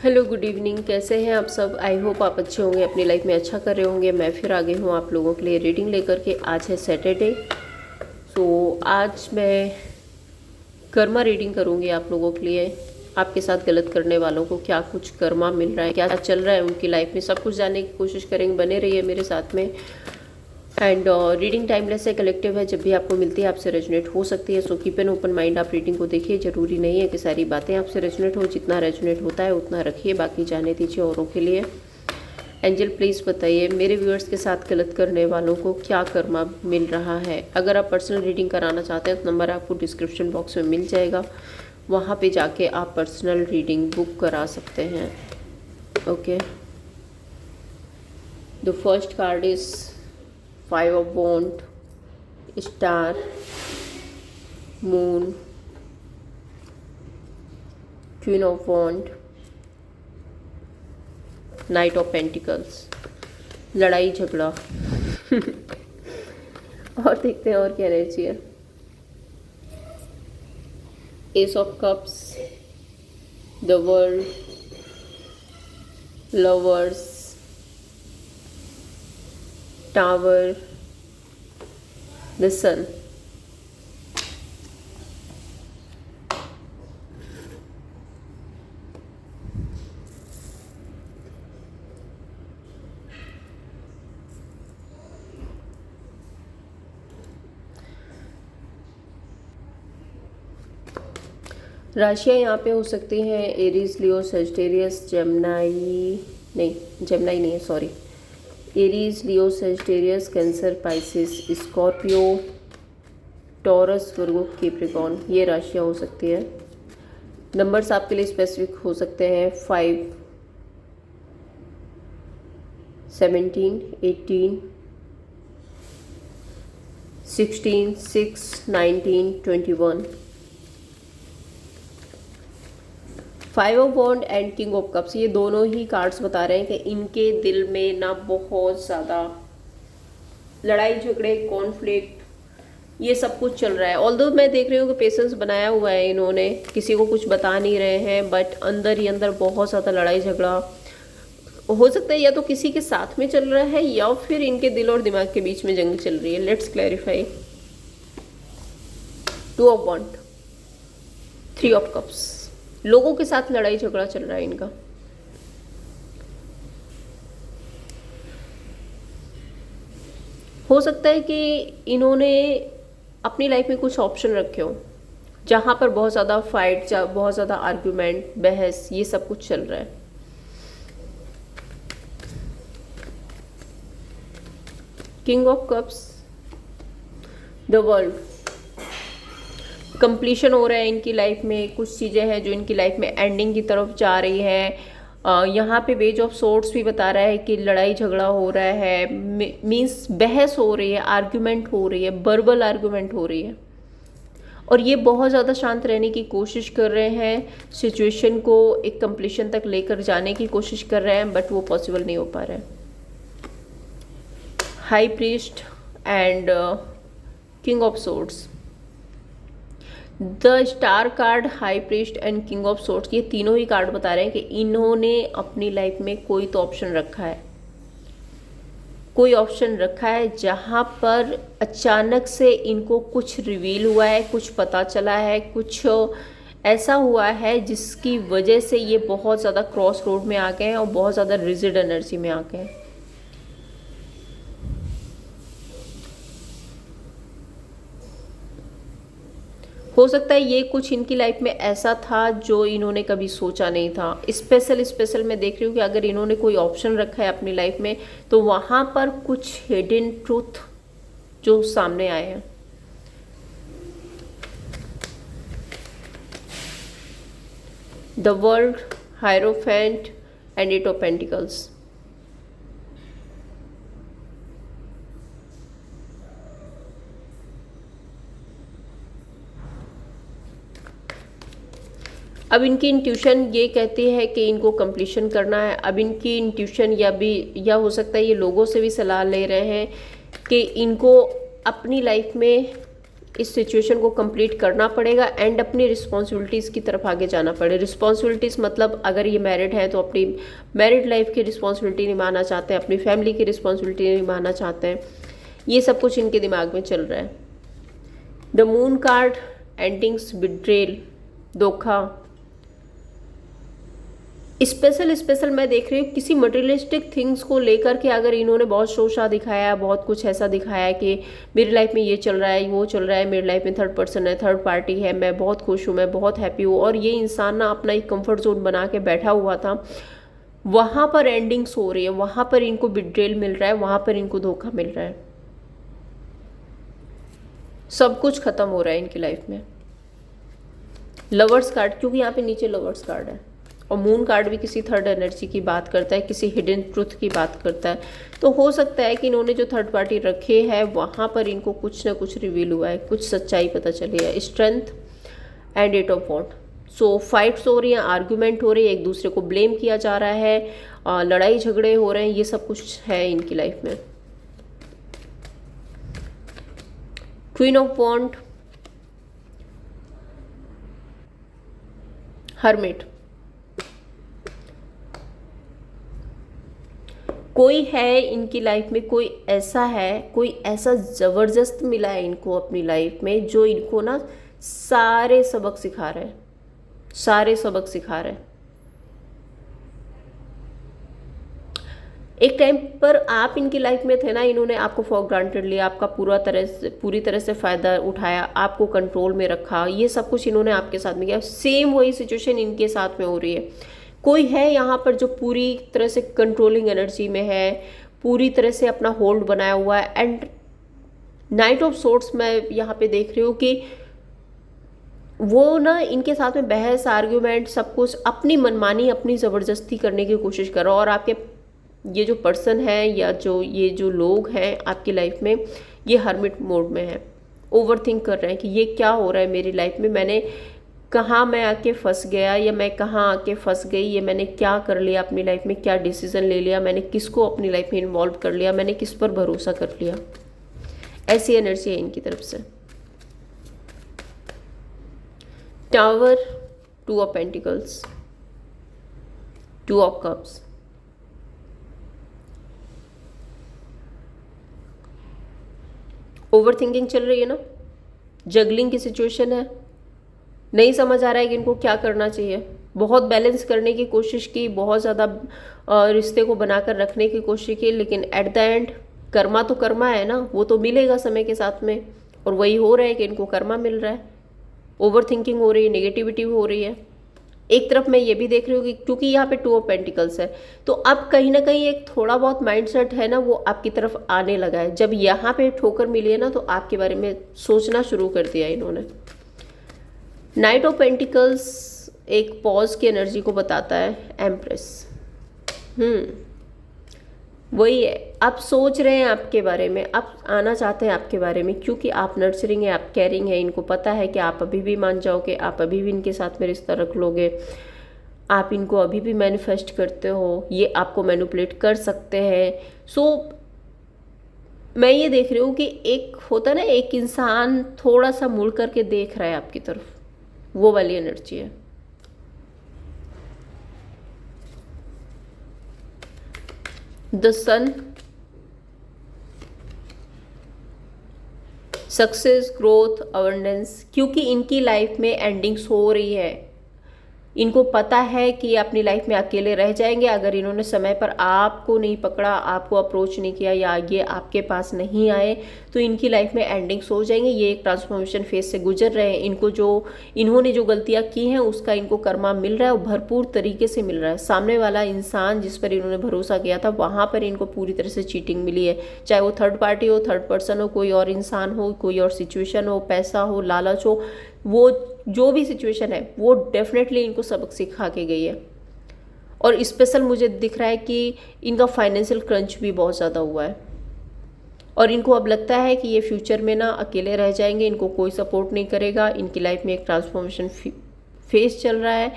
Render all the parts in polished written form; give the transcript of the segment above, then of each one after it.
Hello good evening, कैसे हैं आप सब। आई होप आप अच्छे होंगे, अपनी लाइफ में अच्छा कर रहे होंगे। मैं फिर आ गई हूँ आप लोगों के लिए रीडिंग लेकर के। आज है सैटरडे, सो आज मैं कर्मा रीडिंग करूँगी आप लोगों के लिए। आपके साथ गलत करने वालों को क्या कुछ कर्मा मिल रहा है, क्या चल रहा है उनकी लाइफ में, सब कुछ जानने की कोशिश करेंगे। बने रहिए मेरे साथ में। एंड रीडिंग टाइमलेस है, कलेक्टिव है, जब भी आपको मिलती है आपसे रेजोनेट हो सकती है। So keep an open mind, आप रीडिंग को देखिए। जरूरी नहीं है कि सारी बातें आपसे रेजोनेट हो, जितना रेजोनेट होता है उतना रखिए, बाकी जाने दीजिए औरों के लिए। एंजल प्लीज़ बताइए मेरे व्यूअर्स के साथ गलत करने वालों को क्या कर्मा मिल रहा है। अगर आप पर्सनल रीडिंग कराना चाहते हैं तो नंबर आपको डिस्क्रिप्शन बॉक्स में मिल जाएगा, वहाँ पे जाके आप पर्सनल रीडिंग बुक करा सकते हैं। Okay, the first card is Five of Wand, Star, Moon, Queen of Wand, Knight of Pentacles, लड़ाई झगड़ा। और देखते हैं और क्या एनर्जी है। Ace of Cups, The World, Lovers, tower, the sun. राशियाँ यहाँ पे हो सकती हैं एरीज, लियो, सजिटेरियस, जेमिनी नहीं है, sorry. Aries, Leo, Sagittarius, Cancer, Pisces, Scorpio, Taurus, Virgo, Capricorn, ये राशियाँ हो सकती है। नंबर्स आपके लिए स्पेसिफिक हो सकते हैं 5, 17, 18, 16, 6, 19, 21। 5 of wand and king of cups, ये दोनों ही कार्ड्स बता रहे हैं कि इनके दिल में ना बहुत ज़्यादा लड़ाई झगड़े, कॉन्फ्लिक्ट, ये सब कुछ चल रहा है। ऑल्दो मैं देख रही हूँ कि पेशेंस बनाया हुआ है इन्होंने, किसी को कुछ बता नहीं रहे हैं, बट अंदर ही अंदर बहुत ज़्यादा लड़ाई झगड़ा हो सकता है। या तो किसी के साथ में चल रहा है या फिर इनके दिल और दिमाग के बीच में जंग चल रही है। Let's clarify. 2 of wand, 3 of cups, लोगों के साथ लड़ाई झगड़ा चल रहा है इनका। हो सकता है कि इन्होंने अपनी लाइफ में कुछ ऑप्शन रखे हो जहां पर बहुत ज़्यादा फाइट, बहुत ज़्यादा आर्ग्यूमेंट, बहस, ये सब कुछ चल रहा है। King of cups, the world, completion हो रहा है इनकी लाइफ में। कुछ चीज़ें हैं जो इनकी लाइफ में एंडिंग की तरफ जा रही है। यहाँ पे पेज ऑफ सोर्ड्स भी बता रहा है कि लड़ाई झगड़ा हो रहा है, मीन्स बहस हो रही है, आर्ग्यूमेंट हो रही है, वर्बल आर्ग्यूमेंट हो रही है। और ये बहुत ज़्यादा शांत रहने की कोशिश कर रहे हैं, सिचुएशन को एक कंप्लीशन तक लेकर जाने की कोशिश कर रहे हैं, बट वो पॉसिबल नहीं हो पा रहा है। High priest and king of swords, the star card, high priest and king of swords, ये तीनों ही कार्ड बता रहे हैं कि इन्होंने अपनी लाइफ में कोई तो ऑप्शन रखा है, कोई ऑप्शन रखा है जहां पर अचानक से इनको कुछ रिवील हुआ है, कुछ पता चला है, कुछ ऐसा हुआ है जिसकी वजह से ये बहुत ज़्यादा क्रॉस रोड में आ गए हैं और बहुत ज़्यादा रिजिड एनर्जी में आ गए हैं। हो सकता है ये कुछ इनकी लाइफ में ऐसा था जो इन्होंने कभी सोचा नहीं था। स्पेशल मैं देख रही हूँ कि अगर इन्होंने कोई ऑप्शन रखा है अपनी लाइफ में तो वहाँ पर कुछ हिडन ट्रूथ जो सामने आए हैं। The world, hierophant and 8 of pentacles. अब इनकी इंट्यूशन ये कहती है कि इनको कंप्लीशन करना है। अब इनकी इंट्यूशन या हो सकता है ये लोगों से भी सलाह ले रहे हैं कि इनको अपनी लाइफ में इस सिचुएशन को कंप्लीट करना पड़ेगा एंड अपनी रिस्पॉन्सिबिलिटीज़ की तरफ आगे जाना पड़े। रिस्पॉन्सिबिलिटीज़ मतलब अगर ये मैरिड है तो अपनी मैरिड लाइफ की रिस्पॉन्सिबिलिटी निभाना चाहते हैं, अपनी फैमिली की रिस्पॉन्सिबिलिटी निभाना चाहते हैं। ये सब कुछ इनके दिमाग में चल रहा है। The moon card, endings, betrayal, धोखा। स्पेशल मैं देख रही हूँ किसी मटेरियलिस्टिक थिंग्स को लेकर के अगर इन्होंने बहुत शोशा दिखाया, बहुत कुछ ऐसा दिखाया कि मेरी लाइफ में ये चल रहा है, वो चल रहा है, मेरी लाइफ में थर्ड पर्सन है, थर्ड पार्टी है, मैं बहुत खुश हूँ, मैं बहुत हैप्पी हूँ, और ये इंसान ना अपना एक कंफर्ट जोन बना के बैठा हुआ था, वहाँ पर एंडिंग्स हो रही है, वहाँ पर इनको बिट्रेल मिल रहा है, वहाँ पर इनको धोखा मिल रहा है। सब कुछ खत्म हो रहा है इनकी लाइफ में। लवर्स कार्ड, क्योंकि यहाँ पे नीचे लवर्स कार्ड है, और मून कार्ड भी किसी थर्ड एनर्जी की बात करता है, किसी हिडन ट्रुथ की बात करता है। तो हो सकता है कि इन्होंने जो थर्ड पार्टी रखे है वहाँ पर इनको कुछ ना कुछ रिवील हुआ है, कुछ सच्चाई पता चली है। Strength and 8 of wand. So fights हो रही हैं, आर्ग्यूमेंट हो रही है, एक दूसरे को ब्लेम किया जा रहा है, लड़ाई झगड़े हो रहे हैं, ये सब कुछ है इनकी लाइफ में। Queen of wand, hermit. कोई है इनकी लाइफ में, कोई ऐसा ज़बरदस्त मिला है इनको अपनी लाइफ में, जो इनको ना सारे सबक सिखा रहा है, सारे सबक सिखा रहा है। एक टाइम पर आप इनकी लाइफ में थे ना, इन्होंने आपको फॉर ग्रांटेड लिया, आपका पूरी तरह से फ़ायदा उठाया, आपको कंट्रोल में रखा, ये सब कुछ इन्होंने आपके साथ में किया। सेम वही सिचुएशन इनके साथ में हो रही है। कोई है यहाँ पर जो पूरी तरह से कंट्रोलिंग एनर्जी में है, पूरी तरह से अपना होल्ड बनाया हुआ है। एंड नाइट ऑफ सोर्ट्स मैं यहाँ पे देख रही हूँ कि वो ना इनके साथ में बहस, आर्ग्यूमेंट, सब कुछ अपनी मनमानी, अपनी ज़बरदस्ती करने की कोशिश कर रहा है। और आपके ये जो पर्सन है या ये जो लोग हैं आपकी लाइफ में, ये हर्मिट मोड में है, ओवर थिंक कर रहे हैं कि ये क्या हो रहा है मेरी लाइफ में, मैंने कहाँ मैं आके फंस गया, या मैं कहाँ आके फंस गई, ये मैंने क्या कर लिया अपनी लाइफ में, क्या डिसीजन ले लिया, मैंने किसको अपनी लाइफ में इन्वॉल्व कर लिया, मैंने किस पर भरोसा कर लिया। ऐसी एनर्जी है इनकी तरफ से। Tower, 2 of pentacles, 2 of cups. Over thinking चल रही है ना, जगलिंग की सिचुएशन है, नहीं समझ आ रहा है कि इनको क्या करना चाहिए। बहुत बैलेंस करने की कोशिश की, बहुत ज़्यादा रिश्ते को बनाकर रखने की कोशिश की, लेकिन एट द एंड कर्मा तो कर्मा है ना, वो तो मिलेगा समय के साथ में, और वही हो रहा है कि इनको कर्मा मिल रहा है। ओवर थिंकिंग हो रही है, नेगेटिविटी हो रही है। एक तरफ मैं ये भी देख रही हूँ कि क्योंकि यहाँ पे 2 ऑफ पेंटिकल्स है, तो अब कहीं ना कहीं एक थोड़ा बहुत माइंडसेट है ना, वो आपकी तरफ आने लगा है। जब यहाँ पे ठोकर मिली है ना, तो आपके बारे में सोचना शुरू कर दिया इन्होंने। नाइट ऑफ पेंटिकल्स एक पॉज की एनर्जी को बताता है। एम्प्रेस, वही है, आप सोच रहे हैं आपके बारे में, आप आना चाहते हैं आपके बारे में, क्योंकि आप नर्चरिंग है, आप केयरिंग है, इनको पता है कि आप अभी भी मान जाओगे, आप अभी भी इनके साथ में रिश्ता रख लोगे, आप इनको अभी भी मैनिफेस्ट करते हो, ये आपको मैनिपुलेट कर सकते हैं। सो मैं ये देख रही हूँ कि एक होता है ना, एक इंसान थोड़ा सा मुड़ करके देख रहा है आपकी तरफ, वो वाली एनर्जी है। The sun, success, growth, abundance, क्योंकि इनकी लाइफ में एंडिंग्स हो रही है। इनको पता है कि ये अपनी लाइफ में अकेले रह जाएंगे अगर इन्होंने समय पर आपको नहीं पकड़ा, आपको अप्रोच नहीं किया, या ये आपके पास नहीं आए, तो इनकी लाइफ में एंडिंग्स हो जाएंगे। ये एक ट्रांसफॉर्मेशन फेज से गुजर रहे हैं। इन्होंने जो गलतियां की हैं उसका इनको कर्मा मिल रहा है, और भरपूर तरीके से मिल रहा है। सामने वाला इंसान जिस पर इन्होंने भरोसा किया था, वहाँ पर इनको पूरी तरह से चीटिंग मिली है। चाहे वो थर्ड पार्टी हो, थर्ड पर्सन हो, कोई और इंसान हो, कोई और सिचुएशन हो, पैसा हो, लालच हो, वो जो भी सिचुएशन है, वो डेफिनेटली इनको सबक सिखा के गई है। और स्पेशल मुझे दिख रहा है कि इनका फाइनेंशियल क्रंच भी बहुत ज़्यादा हुआ है, और इनको अब लगता है कि ये फ्यूचर में ना अकेले रह जाएंगे, इनको कोई सपोर्ट नहीं करेगा। इनकी लाइफ में एक ट्रांसफॉर्मेशन फेज चल रहा है।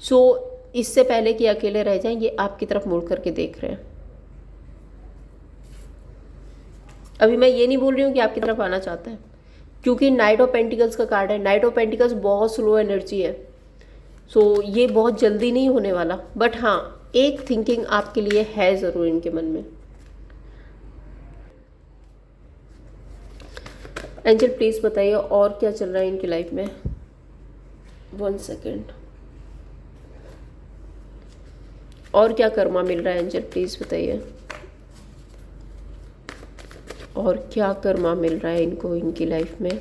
सो इससे पहले कि अकेले रह जाएं, ये आपकी तरफ मुड़ करके देख रहे हैं। अभी मैं ये नहीं बोल रही हूँ कि आपकी तरफ आना चाहता है, क्योंकि नाइट ऑफ पेंटिकल्स का कार्ड है। नाइट ऑफ पेंटिकल्स बहुत स्लो एनर्जी है, सो ये बहुत जल्दी नहीं होने वाला, बट हाँ एक थिंकिंग आपके लिए है ज़रूर इनके मन में। एंजल प्लीज़ बताइए और क्या चल रहा है इनकी लाइफ में। 1 सेकेंड। और क्या कर्मा मिल रहा है एंजल प्लीज़ बताइए, और क्या कर्मा मिल रहा है इनको इनकी लाइफ में।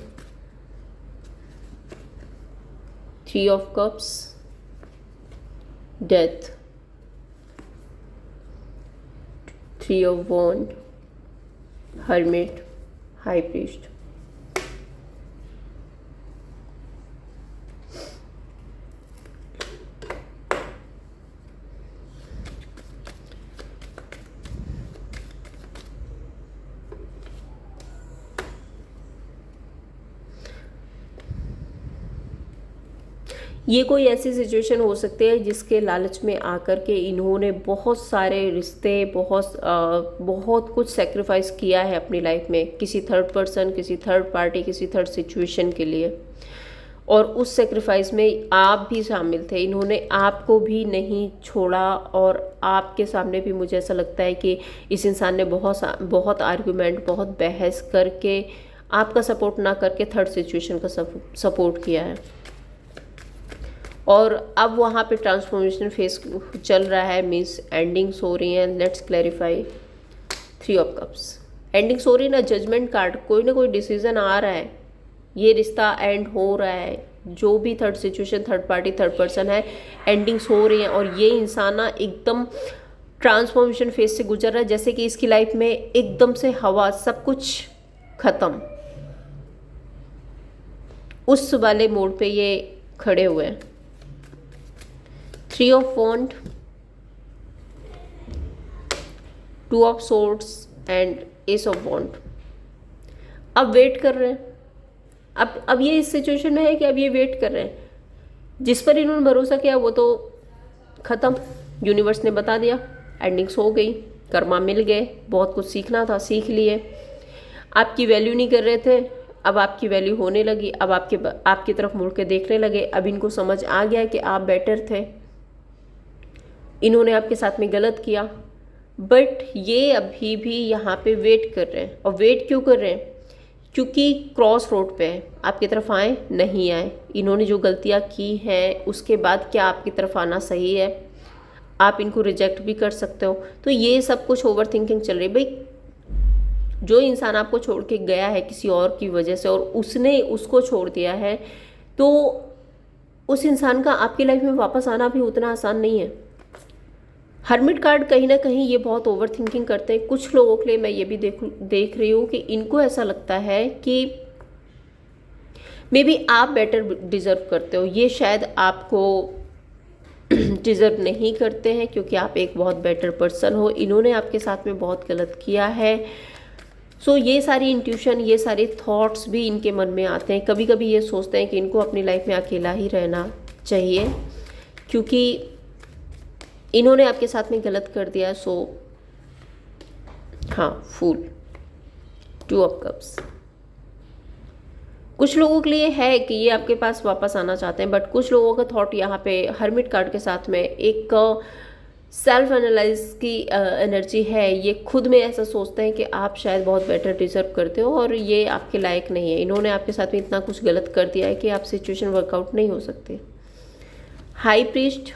3 of cups, death, 3 of wand, hermit, high priest. ये कोई ऐसी सिचुएशन हो सकती है जिसके लालच में आकर के इन्होंने बहुत सारे रिश्ते, बहुत कुछ सेक्रीफाइस किया है अपनी लाइफ में, किसी थर्ड पर्सन, किसी थर्ड पार्टी, किसी थर्ड सिचुएशन के लिए, और उस सेक्रीफाइस में आप भी शामिल थे। इन्होंने आपको भी नहीं छोड़ा, और आपके सामने भी मुझे ऐसा लगता है कि इस इंसान ने बहुत आर्गुमेंट, बहुत बहस करके आपका सपोर्ट ना करके थर्ड सिचुएशन का सपोर्ट किया है। और अब वहाँ पे ट्रांसफॉर्मेशन फेस चल रहा है, मीन्स एंडिंग्स हो रही हैं। Let's clarify. 3 of cups, endings हो रही है ना, जजमेंट कार्ड, कोई ना कोई डिसीजन आ रहा है, ये रिश्ता एंड हो रहा है। जो भी third situation, third party, third person है, एंडिंग्स हो रही हैं, और ये इंसान ना एकदम ट्रांसफॉर्मेशन फेज से गुजर रहा है, जैसे कि इसकी लाइफ में एकदम से हवा, सब कुछ खत्म, उस वाले मोड पे ये खड़े हुए हैं। 3 of wand, 2 of swords and ace of wand. अब वेट कर रहे हैं। अब ये इस सिचुएशन में है कि अब ये वेट कर रहे हैं। जिस पर इन्होंने भरोसा किया वो तो ख़त्म, यूनिवर्स ने बता दिया, एंडिंग्स हो गई, कर्मा मिल गए, बहुत कुछ सीखना था सीख लिए। आपकी वैल्यू नहीं कर रहे थे, अब आपकी वैल्यू होने लगी, अब आपकी तरफ मुड़ के देखने लगे। अब इनको समझ आ गया कि आप बेटर थे, इन्होंने आपके साथ में गलत किया, बट ये अभी भी यहाँ पे वेट कर रहे हैं। और वेट क्यों कर रहे हैं? क्योंकि क्रॉस रोड पे है, आपकी तरफ आए नहीं आए, इन्होंने जो गलतियाँ की हैं उसके बाद क्या आपकी तरफ आना सही है, आप इनको रिजेक्ट भी कर सकते हो। तो ये सब कुछ ओवर थिंकिंग चल रही है। भाई जो इंसान आपको छोड़ के गया है किसी और की वजह से, और उसने उसको छोड़ दिया है, तो उस इंसान का आपकी लाइफ में वापस आना भी उतना आसान नहीं है। हर्मिट कार्ड कहीं ना कहीं ये बहुत ओवर थिंकिंग करते हैं। कुछ लोगों के लिए मैं ये भी देख रही हूँ कि इनको ऐसा लगता है कि मे बी आप बेटर डिज़र्व करते हो, ये शायद आपको डिज़र्व नहीं करते हैं, क्योंकि आप एक बहुत बेटर पर्सन हो, इन्होंने आपके साथ में बहुत गलत किया है। सो ये सारी इंट्यूशन, ये सारे थॉट्स भी इनके मन में आते हैं। कभी कभी ये सोचते हैं कि इनको अपनी लाइफ में अकेला ही रहना चाहिए, क्योंकि इन्होंने आपके साथ में गलत कर दिया। सो हाँ, फूल, 2 ऑफ कप्स। कुछ लोगों के लिए है कि ये आपके पास वापस आना चाहते हैं, बट कुछ लोगों का थॉट यहाँ पे हर्मिट कार्ड के साथ में एक सेल्फ एनालाइज की एनर्जी है। ये खुद में ऐसा सोचते हैं कि आप शायद बहुत बेटर डिजर्व करते हो और ये आपके लायक नहीं है। इन्होंने आपके साथ में इतना कुछ गलत कर दिया है कि आप सिचुएशन वर्कआउट नहीं हो सकती। हाई प्रीस्ट,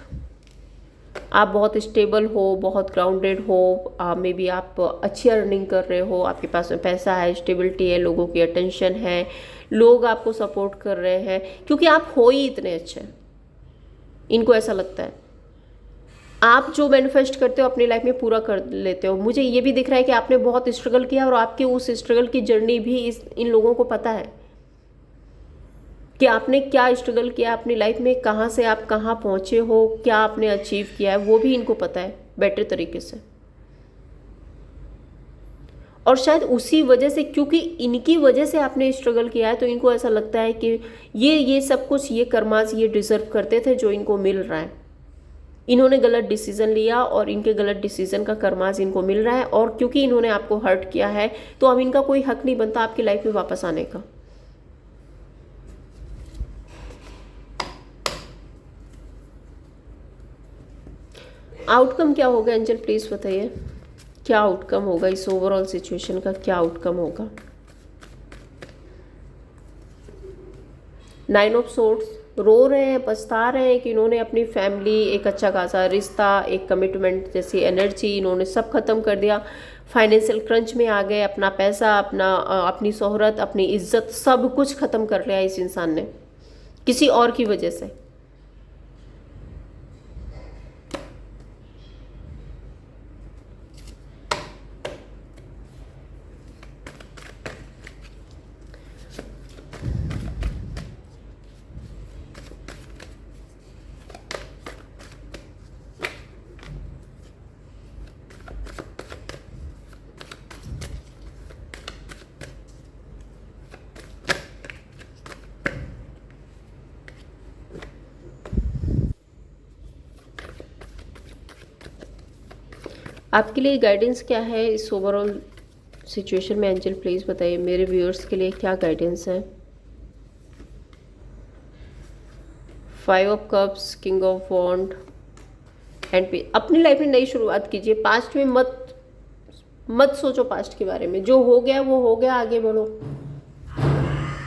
आप बहुत स्टेबल हो, बहुत ग्राउंडेड हो, मे बी आप अच्छी अर्निंग कर रहे हो, आपके पास में पैसा है, स्टेबिलिटी है, लोगों की अटेंशन है, लोग आपको सपोर्ट कर रहे हैं, क्योंकि आप हो ही इतने अच्छे। इनको ऐसा लगता है आप जो मैनिफेस्ट करते हो अपनी लाइफ में पूरा कर लेते हो। मुझे ये भी दिख रहा है कि आपने बहुत स्ट्रगल किया और आपके उस स्ट्रगल की जर्नी भी इन लोगों को पता है कि आपने क्या स्ट्रगल किया अपनी लाइफ में, कहाँ से आप कहाँ पहुँचे हो, क्या आपने अचीव किया है, वो भी इनको पता है बेटर तरीके से। और शायद उसी वजह से, क्योंकि इनकी वजह से आपने स्ट्रगल किया है, तो इनको ऐसा लगता है कि ये सब कुछ, ये कर्मास ये डिजर्व करते थे जो इनको मिल रहा है। इन्होंने गलत डिसीजन लिया और इनके गलत डिसीजन का कर्मास इनको मिल रहा है, और क्योंकि इन्होंने आपको हर्ट किया है तो अब इनका कोई हक नहीं बनता आपकी लाइफ में वापस आने का। आउटकम क्या होगा एंजल, प्लीज़ बताइए क्या आउटकम होगा इस ओवरऑल सिचुएशन का, क्या आउटकम होगा। 9 ऑफ सोर्ड्स, रो रहे हैं, पछता रहे हैं कि इन्होंने अपनी फैमिली, एक अच्छा खासा रिश्ता, एक कमिटमेंट जैसी एनर्जी इन्होंने सब खत्म कर दिया। फाइनेंशियल क्रंच में आ गए, अपना पैसा, अपनी शोहरत, अपनी इज्जत, सब कुछ खत्म कर लिया इस इंसान ने किसी और की वजह से। आपके लिए गाइडेंस क्या है इस ओवरऑल सिचुएशन में एंजल, प्लीज़ बताइए मेरे व्यूअर्स के लिए क्या गाइडेंस है। 5 of cups, king of wand and अपनी लाइफ में नई शुरुआत कीजिए। पास्ट में मत सोचो, पास्ट के बारे में, जो हो गया वो हो गया, आगे बढ़ो।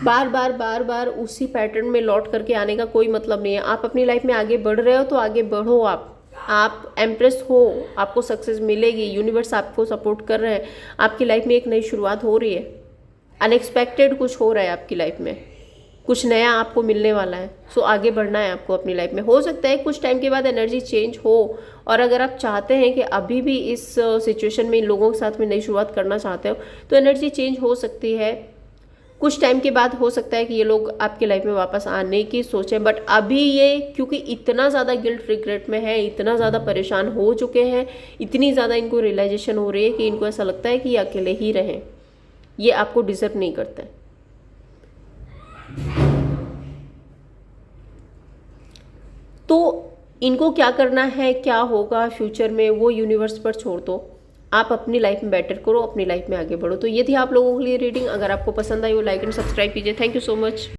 बार बार उसी पैटर्न में लौट करके आने का कोई मतलब नहीं है। आप अपनी लाइफ में आगे बढ़ रहे हो तो आगे बढ़ो। आप एम्प्रेस हो, आपको सक्सेस मिलेगी, यूनिवर्स आपको सपोर्ट कर रहे हैं, आपकी लाइफ में एक नई शुरुआत हो रही है, अनएक्सपेक्टेड कुछ हो रहा है आपकी लाइफ में, कुछ नया आपको मिलने वाला है। सो आगे बढ़ना है आपको अपनी लाइफ में। हो सकता है कुछ टाइम के बाद एनर्जी चेंज हो, और अगर आप चाहते हैं कि अभी भी इस सिचुएशन में इन लोगों के साथ में नई शुरुआत करना चाहते हो तो एनर्जी चेंज हो सकती है। कुछ टाइम के बाद हो सकता है कि ये लोग आपकी लाइफ में वापस आने की सोचें, बट अभी ये क्योंकि इतना ज़्यादा गिल्ट रिग्रेट में है, इतना ज़्यादा परेशान हो चुके हैं, इतनी ज़्यादा इनको रियलाइजेशन हो रही है कि इनको ऐसा लगता है कि ये अकेले ही रहें, ये आपको डिजर्व नहीं करते। तो इनको क्या करना है, क्या होगा फ्यूचर में, वो यूनिवर्स पर छोड़ दो। आप अपनी लाइफ में बेटर करो, अपनी लाइफ में आगे बढ़ो। तो ये थी आप लोगों के लिए रीडिंग। अगर आपको पसंद आई हो लाइक एंड सब्सक्राइब कीजिए। Thank you so much.